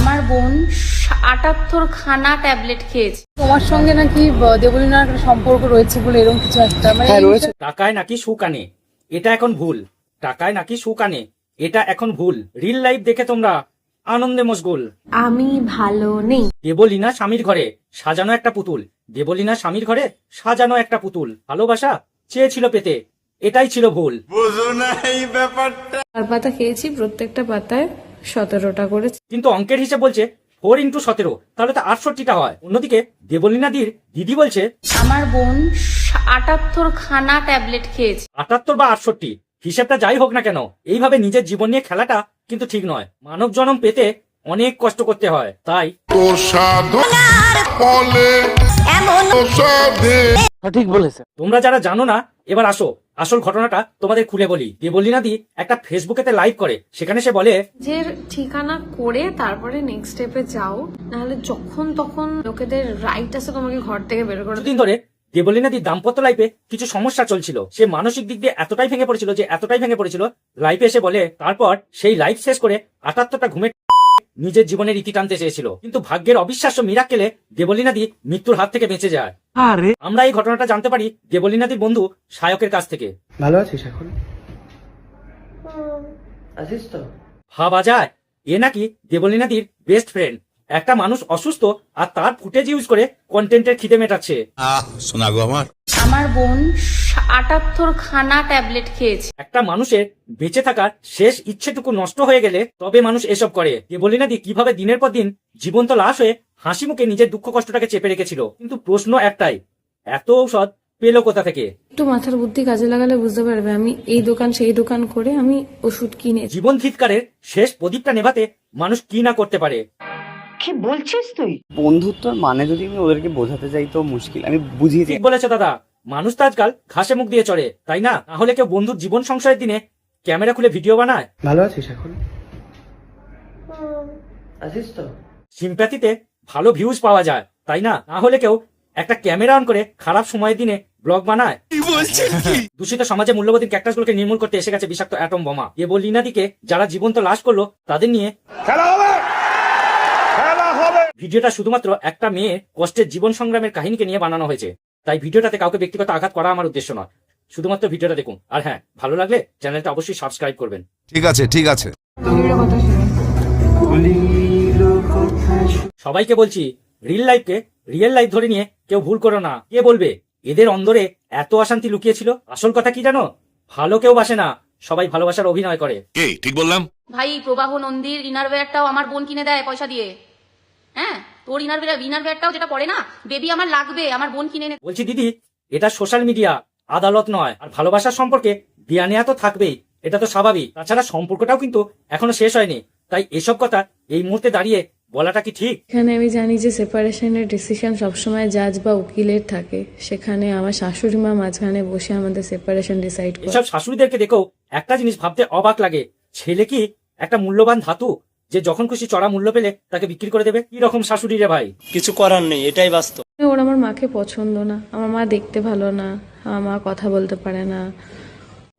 আমার বোন ৭৮ খানা ট্যাবলেট খেয়েছে। তোমার সঙ্গে নাকি দেবলীনার একটা সম্পর্ক রয়েছে বলে এরকম কিছু একটা রয়েছে। টাকায় নাকি সুখ আনে, এটা এখন ভুল। টাকায় নাকি সুখ আনে, এটা এখন ভুল। রিল লাইফ দেখে তোমরা আনন্দে মশগুল। আমি ভালো নেই। দেবলীনা স্বামীর ঘরে সাজানো একটা পুতুল, দেবলীনা স্বামীর ঘরে সাজানো একটা পুতুল। ভালোবাসা চেয়েছিল পেতে, এটাই ছিল ভুল। আর পাতা খেয়েছি, প্রত্যেকটা পাতায় 17টা করে। কিন্তু অঙ্কের হিসেব বলছে 4x17, তাহলে তো 68টা হয়। অন্যদিকে দেবলীনাদির দিদি বলছে আমার বোন ৭৮ খানা ট্যাবলেট খেয়েছে। 78 বা 68, হিসেবটা যাই হোক না কেন, এইভাবে নিজের জীবন নিয়ে খেলাটা কিন্তু ঠিক নয়। মানব জন্ম পেতে অনেক কষ্ট করতে হয়, তাই ঠিক বলেছে। তোমরা যারা জানো না, এবার আসো আসল ঘটনাটা তোমাদের খুলে বলি। দেবলীনাদি একটা ফেসবুকেতে লাইভ করে, সেখানে সে বলে নিজের ঠিকানা করে তারপরে নেক্সট স্টেপে যাও, নাহলে যখন তখন লোকেদের রাইট আছে তোমাকে ঘর থেকে বের করে। দিন ধরে দেবলীনাদির দাম্পত্য লাইফে কিছু সমস্যা চলছিল। সে মানসিক দিক দিয়ে এতটাই ভেঙে পড়েছিল যে এতটাই ভেঙে পড়েছিল, লাইফে এসে বলে তারপর সেই লাইফ শেষ করে 78টা ঘুমে নিজের জীবনের ইতি টানতে চেয়েছিল। কিন্তু ভাগ্যের অবিশ্বাস্য মিরাক্কেলে দেবলীনাদি মৃত্যুর হাত থেকে বেঁচে যায়। আরে আমরা এই ঘটনাটা জানতে পারি দেবলীনাদির বন্ধু সায়কের কাছ থেকে। ভালো আছিস এখন? আছিস তো? ভাবা যায় এ নাকি দেবলীনাদির বেস্ট ফ্রেন্ড। একটা মানুষ অসুস্থ আর তার ফুটেজ ইউজ করে কন্টেন্টের খিদে মেটাচ্ছে। শোনা গো আমার। আমার বোন ৭৮ খানা ট্যাবলেট খেয়েছে। একটা মানুষের বেঁচে থাকার শেষ ইচ্ছেটুকু নষ্ট হয়ে গেলে তবে মানুষ এসব করে। দেবলীনাদি কিভাবে দিনের পর দিন জীবন্ত লাশ হয়ে হাসি মুখে নিজের দুঃখ কষ্টটাকে চেপে রেখেছিল। কিন্তু প্রশ্ন একটাই, এত ঔষধ পেলো কোথা থেকে? একটু মাথার বুদ্ধি কাজে লাগালে বুঝতে পারবে আমি এই দোকান সেই দোকান করে আমি ওষুধ কিনে। জীবন ধিৎকারের শেষ প্রদীপটা নেভাতে মানুষ কি না করতে পারে। কি বলছিস তুই? বন্ধুত্বর মানে যদি আমি ওদেরকে বোঝাতে যাই তো মুশকিল। আমি বুঝিয়ে ঠিক বলেছে দাদা, মানুষ তো আজকাল ঘাসে মুখ দিয়ে চড়ে, তাই না? তাহলে কেউ বন্ধুর জীবন সংশয়ের দিনে ক্যামেরা খুলে ভিডিও বানায়? ভালো আছিস এখন? আছিস তো? সিম্প্যাথিতে ভালো ভিউজ পাওয়া যায়, তাই না? না হলে কেউ একটা ক্যামেরা অন করে খারাপ সময়ের দিনে ব্লগ বানায়? দূষিত সমাজে মূল্যবোধীর ক্যাক্টাসগুলোকে নির্মূল করতে এসে গেছে বিষাক্ত অ্যাটম বোমা। দেবলীনাদিকে যারা জীবন্ত লাশ করলো তাদের নিয়ে ভিডিওটা শুধুমাত্র একটা মেয়ের কষ্টের জীবন সংগ্রামের কাহিনীকে নিয়ে বানানো হয়েছে। তাই ভিডিওটাতে কাউকে ব্যক্তিগত আঘাত করা আমার উদ্দেশ্য নয়, শুধুমাত্র ভিডিওটা দেখুন। আর হ্যাঁ, ভালো লাগলে চ্যানেলটা অবশ্যই সাবস্ক্রাইব করবেন। ঠিক আছে ঠিক আছে। সবাইকে বলছি, রিল লাইফকে রিয়েল লাইফ ধরে নিয়ে কেউ ভুল করো না। কে বলবে এদের অন্দরে এত অশান্তি লুকিয়েছিল? আসল কথা কি জানো? ভালো কেউ বাসে না, সবাই ভালোবাসার অভিনয় করে। ঠিক বললাম? ভাই প্রবাহ নন্দীর ইনারওয়্যারটাও আমার বোন কিনে দেয় পয়সা দিয়ে। হ্যাঁ, তোর ইনারওয়্যারটাও যেটা পড়ে না বেবি আমার লাগবে, আমার বোন কিনে এনে। বলছি দিদি, এটা সোশ্যাল মিডিয়া, আদালত নয়। আর ভালোবাসার সম্পর্কে দেয়া নেয়া তো থাকবেই, এটা তো স্বাভাবিক। তাছাড়া সম্পর্কটাও কিন্তু এখনো শেষ হয়নি, তাই এসব কথা এই মুহূর্তে দাঁড়িয়ে বলাটা কি ঠিক? এখানে আমি জানি যে সেপারেশনের ডিসিশন সবসময় জাজ বা উকিলের থাকে, সেখানে আমার শাশুড়ি মা মাঝখানে বসে আমাদের সেপারেশন ডিসাইড করে। এসব শাশুড়িদেরকে দেখেও একটা জিনিস ভাবতে অবাক লাগে, ছেলে কি একটা মূল্যবান ধাতু যে যখন খুশি চড়া মূল্য পেলে তাকে বিক্রি করে দেবে? কি রকম শাশুড়ি রে ভাই! কিছু করার নেই, এটাই বাস্তব। ওর আমার মাকে পছন্দ না, আমার মা দেখতে ভালো না, আমার মা কথা বলতে পারে না।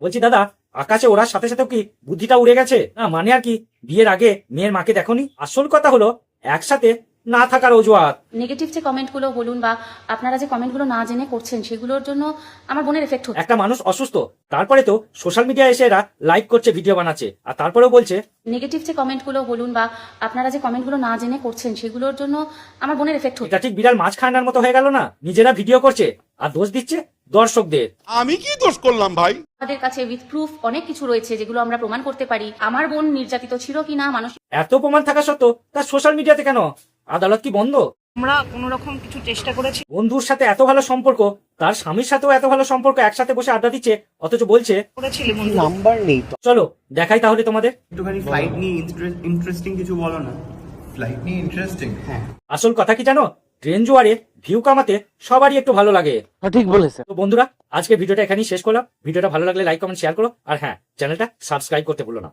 বলছি দাদা, আকাশে ওড়ার সাথে সাথেও কি বুদ্ধিটা উড়ে গেছে? না মানে আর কি, বিয়ের আগে মেয়ের মাকে দেখোনি? আসল কথা হলো একসাথে না থাকার অজুহাত। নেগেটিভ যে কমেন্টগুলো বলুন বা আপনারা যে কমেন্টগুলো না জেনে করছেন সেগুলোর জন্য আমার বোনের এফেক্ট হচ্ছে। একটা মানুষ অসুস্থ, তারপরে তো সোশ্যাল মিডিয়ায় এসে এরা লাইভ করছে, ভিডিও বানাচ্ছে, আর তারপরেও বলছে। নেগেটিভ যে কমেন্টগুলো বলুন বা আপনারা যে কমেন্টগুলো না জেনে করছেন সেগুলোর জন্য আমার বোনের এফেক্ট হচ্ছে। এটা ঠিক বিড়াল মাছ খাওয়ানোর মতো হয়ে গেল না? নিজেরা ভিডিও করছে আর দোষ দিচ্ছে দর্শকদের। আমি কি দোষ করলাম ভাই? আমাদের কাছে উইথ প্রুফ অনেক কিছু রয়েছে যেগুলো আমরা প্রমাণ করতে পারি আমার বোন নির্যাতিত ছিল কিনা। মানুষ এত প্রমাণ থাকা সত্ত্বেও তার সোশ্যাল মিডিয়াতে কেন? আদালত কি বন্ধ? আমরা কোন রকম কিছু চেষ্টা করেছি। বন্ধুর সাথে এত ভালো সম্পর্ক, তার স্বামীর সাথেও এত ভালো সম্পর্ক, একসাথে বসে আড্ডা দিচ্ছে, অথচ বলছে নাম্বার নেই তো। চলো দেখাই তাহলে তোমাদের। একটুখানি ফ্লাইট নিয়ে ইন্টারেস্টিং কিছু বলো না। ফ্লাইট নিয়ে ইন্টারেস্টিং? হ্যাঁ, আসল কথা কি জানো? ট্রেন জোয়ারে ভিউ কামাতে সবারই একটু ভালো লাগে। ঠিক বলেছে। তো বন্ধুরা, আজকে ভিডিওটা এখানেই শেষ করলাম। ভিডিওটা ভালো লাগলে লাইক কমেন্ট শেয়ার করো, আর হ্যাঁ, চ্যানেলটা সাবস্ক্রাইব করতে ভুলো না।